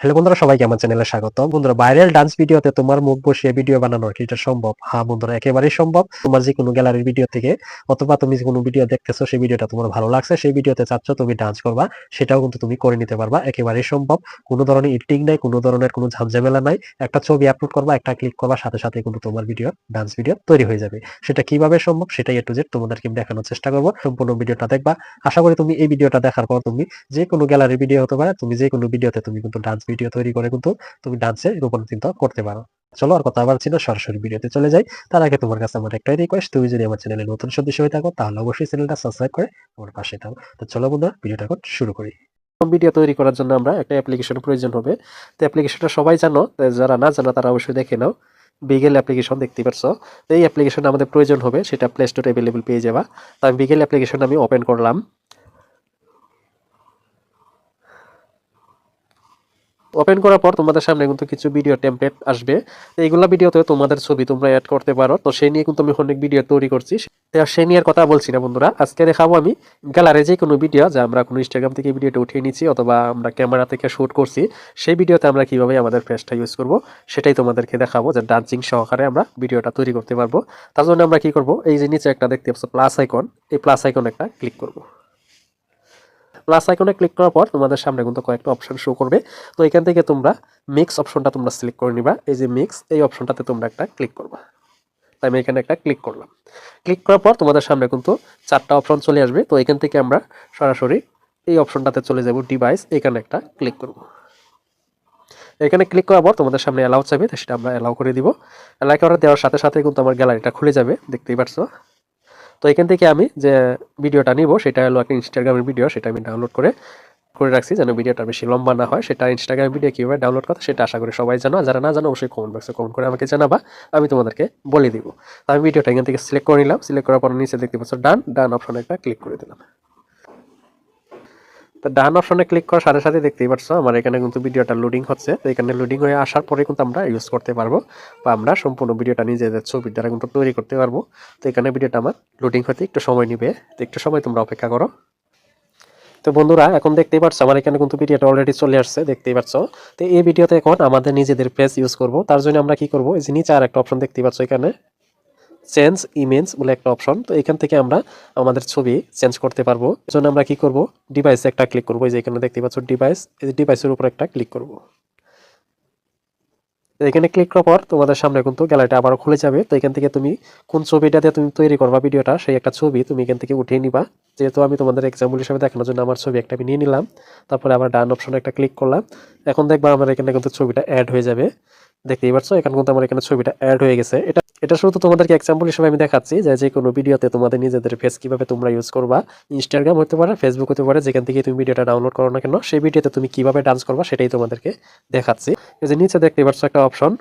Hello বন্ধুরা, সবাইকে আমার চ্যানেলে স্বাগত। বন্ধুরা, ভাইরাল ডান্স ভিডিওতে তোমার মুখ বসিয়ে ভিডিও বানানো কি এটা সম্ভব? হ্যাঁ বন্ধুরা, একেবারেই সম্ভব। তোমার যে কোনো গ্যালারির ভিডিও থেকে অথবা তুমি যে কোনো ভিডিও দেখতেছো, সেই ভিডিওটা তোমার ভালো লাগছে, সেই ভিডিওতে চাচ্ছ তুমি ডান্স করবা, সেটাও কিন্তু তুমি করে নিতে পারবা। একেবারেই সম্ভব। কোনো ধরনের এডিটিং নাই, কোনো ধরনের কোনো ঝামেলা নাই। একটা ছবি আপলোড করবা, একটা ক্লিক করবা, সাথে সাথে কিন্তু তোমার ভিডিও, ডান্স ভিডিও তৈরি হয়ে যাবে। সেটা কিভাবে সম্ভব সেটাই A to Z তোমাদেরকে দেখানোর চেষ্টা করবো। সম্পূর্ণ ভিডিওটা দেখবা। আশা করি তুমি এই ভিডিওটা দেখার পর তুমি যে কোনো গ্যালারি ভিডিও হতে পারে, তুমি যে কোনো ভিডিওতে তুমি কিন্তু ডান্স ভিডিও তৈরি করে কিন্তু তুমি ডান্সে রূপান্তরিত করতে পারো। চলো আর কথা বাড়ছি না, সরাসরি ভিডিওতে চলে যাই। তার আগে তোমার কাছে আমার একটাই রিকোয়েস্ট, তুমি যদি আমার চ্যানেলে নতুন সদস্য হয়ে থাকো তাহলে অবশ্যই চ্যানেলটা সাবস্ক্রাইব করে আমার পাশে থাকো। তো চলো বন্ধুরা, ভিডিওটা এখন শুরু করি। ভিডিও তৈরি করার জন্য আমরা একটা অ্যাপ্লিকেশন প্রয়োজন হবে। তো অ্যাপ্লিকেশনটা সবাই জানো, তো যারা না জানো তারা অবশ্যই দেখে নাও। বিগেল অ্যাপ্লিকেশন দেখতে পাচ্ছ। তো এই অ্যাপ্লিকেশন আমাদের প্রয়োজন হবে, সেটা প্লে স্টোরে অ্যাভেলেবল পেয়ে যাবা। তো আমি বিগেল অ্যাপ্লিকেশন আমি ওপেন করলাম। ওপেন করার পর তোমাদের সামনে কিন্তু কিছু ভিডিও টেমপ্লেট আসবে। তো এইগুলা ভিডিওতে তোমাদের ছবি তোমরা অ্যাড করতে পারো। তো সেই নিয়ে কিন্তু আমি অনেক ভিডিও তৈরি করছি। তো সেই নিয়ে কথা বলছি না বন্ধুরা, আজকে দেখাবো আমি গ্যালারি যে কোনো ভিডিও যা আমরা কোনো ইনস্টাগ্রাম থেকে ভিডিওটা উঠিয়ে নিচ্ছি অথবা আমরা ক্যামেরা থেকে শুট করছি, সেই ভিডিওতে আমরা কিভাবে আমাদের ফেসটা ইউজ করব সেটাই তোমাদেরকে দেখাবো, যে ডান্সিং সহকারে আমরা ভিডিওটা তৈরি করতে পারবো। তার জন্য আমরা কি করব, এই যে নিচে একটা দেখতে পাচ্ছ প্লাস আইকন, এই প্লাস আইকন একটা ক্লিক করব। প্লাস আইকনে ক্লিক করার পর তোমাদের সামনে কিন্তু কয়েকটা অপশন শো করবে। তো এখান থেকে তোমরা মিক্স অপশনটা তোমরা সিলেক্ট করে নিবা। এই যে মিক্স, এই অপশনটাতে তোমরা একটা ক্লিক করবা। তাই আমি এখানে একটা ক্লিক করলাম। ক্লিক করার পর তোমাদের সামনে কিন্তু চারটা অপশন চলে আসবে। তো এখান থেকে আমরা সরাসরি এই অপশনটাতে চলে যাব, ডিভাইস, এখানে একটা ক্লিক করব। এখানে ক্লিক করার পর তোমাদের সামনে অ্যালাউ চাইবে, সেটা আমরা অ্যালাউ করে দিব। অ্যালাউ করে দেওয়ার সাথে সাথে কিন্তু আমার গ্যালারিটা খুলে যাবে, দেখতেই পাচ্ছ। তো এখান থেকে আমি যে ভিডিওটা নিব সেটা হলো একটা ইনস্টাগ্রামের ভিডিও, সেটা আমি ডাউনলোড করে রাখছি যেন ভিডিওটা বেশি লম্বা না হয়। সেটা ইনস্টাগ্রাম ভিডিও কীভাবে ডাউনলোড করতে সেটা আশা করি সবাই জানো। যারা না জানো অবশ্যই কমেন্ট বক্সে কমেন্ট করে আমাকে জানাবা, আমি তোমাদেরকে বলে দিব। আমি ভিডিওটা এখান থেকে সিলেক্ট করে নিলাম। সিলেক্ট করার পর নিচে দেখতে পাচ্ছ ডান, ডান অপশনে একটা ক্লিক করে দিলাম। তো ডান অপশনে ক্লিক করার সাথে সাথে দেখতেই পাচ্ছ আমার এখানে কিন্তু ভিডিওটা লোডিং হচ্ছে। তো এখানে লোডিং হয়ে আসার পরে কিন্তু আমরা ইউজ করতে পারবো, বা আমরা সম্পূর্ণ ভিডিওটা নিজেদের ছবির দ্বারা কিন্তু তৈরি করতে পারবো। তো এখানে ভিডিওটা আমার লোডিং হতে একটু সময় নিবে, তো একটু সময় তোমরা অপেক্ষা করো। তো বন্ধুরা, এখন দেখতেই পাচ্ছ আমার এখানে কিন্তু ভিডিওটা অলরেডি চলে আসছে, দেখতেই পাচ্ছ। তো এই ভিডিওতে এখন আমাদের নিজেদের পেজ ইউজ করব। তার জন্য আমরা কি করব, এই যে নিচে আর একটা অপশন দেখতেই পাচ্ছ, এখানে চেঞ্জ ইমেজ বলে একটা অপশন। তো এখান থেকে আমরা আমাদের ছবি চেঞ্জ করতে পারবো। এর জন্য আমরা কি করব, ডিভাইসে একটা ক্লিক করব। এই যে এখানে দেখতেই পাচ্ছ ডিভাইস, এই যে ডিভাইসের উপর একটা ক্লিক করব। এখানে ক্লিক করার পর তোমাদের সামনে কিন্তু গ্যালারিটা আবারও খুলে যাবে। তো এখান থেকে তুমি কোন ছবিটাতে তুমি তৈরি করবা ভিডিওটা, সেই একটা ছবি তুমি এখান থেকে উঠিয়ে নিবা। যেহেতু আমি তোমাদের এক্সাম্পল হিসেবে দেখানোর জন্য আমার ছবি একটা আমি নিয়ে নিলাম। তারপরে আবার ডান অপশনে একটা ক্লিক করলাম। এখন দেখবা আমার এখানে কিন্তু ছবিটা অ্যাড হয়ে যাবে, দেখতেই পাচ্ছ। এখন কিন্তু আমার এখানে ছবিটা অ্যাড হয়ে গেছে। এটা শুধু তোমাদেরকে এক্সাম্পল হিসেবে আমি দেখাচ্ছি, যে কোনো ভিডিওতে তোমাদের নিজেদের ফেস কিভাবে তোমরা ইউজ করবা। ইনস্টাগ্রাম হতে পারে, ফেসবুক হতে পারে, যেখান থেকে তুমি ভিডিওটা ডাউনলোড করো না কেন, সেই ভিডিওতে তুমি কিভাবে ডান্স করবা সেটাই তোমাদেরকে দেখাচ্ছি। এই যে নিচে দেখতেই পাচ্ছ একটা অপশন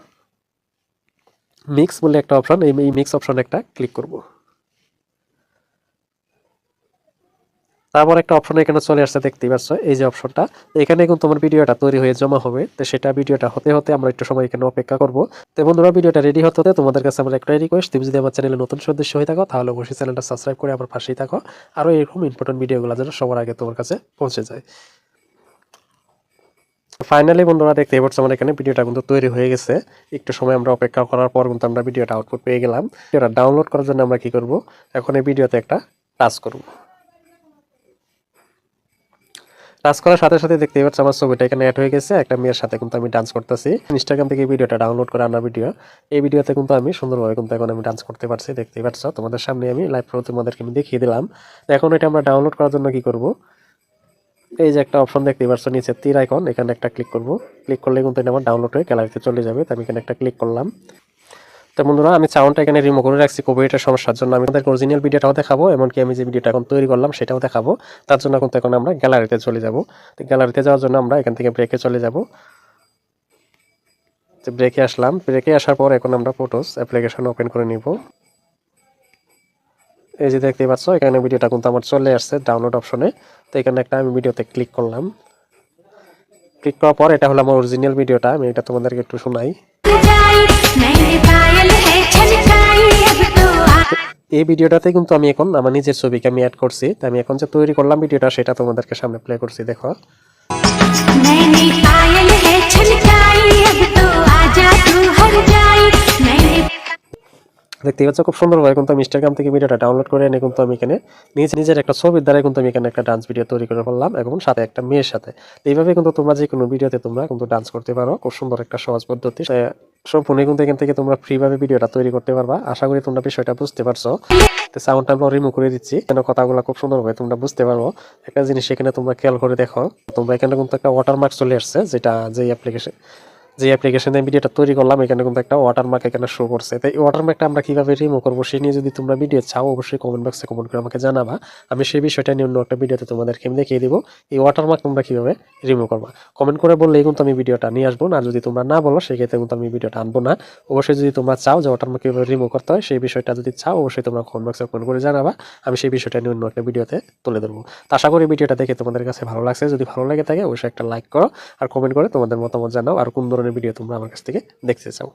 মিক্স বলে একটা অপশন, এই মিক্স অপশনে একটা ক্লিক করব। তারপর একটা অপশন এখানে চলে আসছে, দেখতেই পাচ্ছ এই যে অপশনটা। এখানে কিন্তু তোমার ভিডিওটা তৈরি হয়ে জমা হবে। তো সেটা ভিডিওটা হতে হতে আমরা একটু সময় এখানে অপেক্ষা করব। তো বন্ধুরা, ভিডিওটা রেডি হতে হতে তোমাদের কাছে আমার একটাই রিকোয়েস্ট, তুমি যদি আমার চ্যানেলে নতুন সদস্য হয়ে থাকো তাহলে অবশ্যই চ্যানেলটা সাবস্ক্রাইব করে আমার পাশেই থাকো। আরও এরকম ইম্পর্টেন্ট ভিডিওগুলো যেন সবার আগে তোমার কাছে পৌঁছে যায়। ফাইনালি বন্ধুরা, দেখতেই পাচ্ছ আমার এখানে ভিডিওটা কিন্তু তৈরি হয়ে গেছে। একটু সময় আমরা অপেক্ষা করার পর কিন্তু আমরা ভিডিওটা আউটপুট পেয়ে গেলাম। ভিডিওটা ডাউনলোড করার জন্য আমরা কি করব, এখন এই ভিডিওতে একটা টাচ করব। টাচ করার সাথে সাথে দেখতেই পাচ্ছ আমার ছবিটা এখানে অ্যাড হয়ে গেছে। একটা মেয়ের সাথে কিন্তু আমি ডান্স করতেছি। ইনস্টাগ্রাম থেকে ভিডিওটা ডাউনলোড করে আনা ভিডিও। এই ভিডিওতে কিন্তু আমি সুন্দরভাবে কিন্তু এখন আমি ডান্স করতে পারছি, দেখতেই পাচ্ছ। তোমাদের সামনে আমি লাইভ প্রো তোমাদেরকে আমি দেখিয়ে দিলাম। এখন এটা আমরা ডাউনলোড করার জন্য কি করব, এই যে একটা অপশন দেখতেই পাচ্ছ নিচে তীর আইকন, এখানে একটা ক্লিক করব। ক্লিক করলে কিন্তু এটা আমার ডাউনলোড হয়ে গ্যালারিতে চলে যাবে। তো আমি এখানে একটা ক্লিক করলাম। তো বন্ধুরা, আমি সাউন্ডটা এখানে রিমুভ করে রাখছি কপিরাইটের সমস্যার জন্য। আমি তাদের অরিজিনাল ভিডিওটাও দেখাবো, এমনকি আমি যে ভিডিওটা এখন তৈরি করলাম সেটাও দেখাবো। তার জন্য কিন্তু এখন আমরা গ্যালারিতে চলে যাব। তো গ্যালারিতে যাওয়ার জন্য আমরা এখান থেকে ব্রেকে চলে যাব। তো ব্রেকে আসলাম। ব্রেকে আসার পর এখন আমরা ফটোস অ্যাপ্লিকেশন ওপেন করে নিব। এই যে দেখতেই পাচ্ছ এখানে ভিডিওটা কিন্তু আমার চলে আসছে ডাউনলোড অপশনে। তো এখানে একটা আমি ভিডিওতে ক্লিক করলাম। ক্লিক করার পর এটা হলো আমার অরিজিনাল ভিডিওটা, আমি এটা তোমাদেরকে একটু শোনাই। এই ভিডিওটাতে কিন্তু আমি এখন আমার নিজের ছবিকে আমি অ্যাড করছি। তো আমি এখন যে তৈরি করলাম ভিডিওটা সেটা তোমাদেরকে সামনে প্লে করছি, দেখো। দেখতে পাচ্ছ খুব সুন্দরভাবে কিন্তু আমি ইনস্টাগ্রাম থেকে ভিডিওটা ডাউনলোড করে এনে কিন্তু আমি এখানে নিজের একটা ছবির দ্বারা কিন্তু আমি এখানে একটা ডান্স ভিডিও তৈরি করে ফেললাম এবং সাথে একটা মেয়ের সাথে। তো এইভাবে কিন্তু তোমরা যে কোনো ভিডিওতে তোমরা কিন্তু ডান্স করতে পারো, খুব সুন্দর একটা সহজ পদ্ধতি। সম্পূর্ণ কিন্তু এখান থেকে তোমরা ফ্রিভাবে ভিডিওটা তৈরি করতে পারবা। আশা করি তোমরা বিষয়টা বুঝতে পারছো। তো সাউন্ডটা আমরা রিমুভ করে দিচ্ছি কেন কথাগুলো খুব সুন্দরভাবে তোমরা বুঝতে পারবো। একটা জিনিস এখানে তোমরা খেয়াল করে দেখো, তোমরা এখানে কিন্তু একটা ওয়াটারমার্ক চলে আসছে, যেটা যে অ্যাপ্লিকেশনে ভিডিওটা তৈরি করলাম এখানে কিন্তু একটা ওয়াটারমার্ক এখানে শো করছে। তাই এই ওয়াটারমার্কটা আমরা কিভাবে রিমুভ করবো সেই নিয়ে যদি তোমরা ভিডিও চাও অবশ্যই কমেন্ট বক্সে কমেন্ট করে আমাকে জানাবা। আমি সেই বিষয়টা নিয়ে অন্য একটা ভিডিওতে তোমাদেরকে আমি দেখিয়ে দিব এই ওয়াটারমার্ক তোমরা কিভাবে রিমুভ করবা। কমেন্ট করে বললেই কিন্তু আমি ভিডিওটা নিয়ে আসবো, না যদি তোমরা না বলো সেক্ষেত্রে কিন্তু আমি ভিডিওটা আনবো না। অবশ্যই যদি তোমরা চাও যে ওয়াটারমার্ক কিভাবে রিমুভ করতে হয় সেই বিষয়টা যদি চাও অবশ্যই তোমরা কমেন্ট বক্সে কমেন্ট করে জানাবা। আমি সেই বিষয়টা নিয়ে অন্য একটা ভিডিওতে তুলে ধরবো। তো আশা করি ভিডিওটা দেখে তোমাদের কাছে ভালো লাগছে। যদি ভালো লাগে থাকে অবশ্যই একটা লাইক করো আর কমেন্ট করে তোমাদের মতামত জানাও আর কোন ধরনের ভিডিও তোমরা আমার কাছ থেকে দেখতে চাও।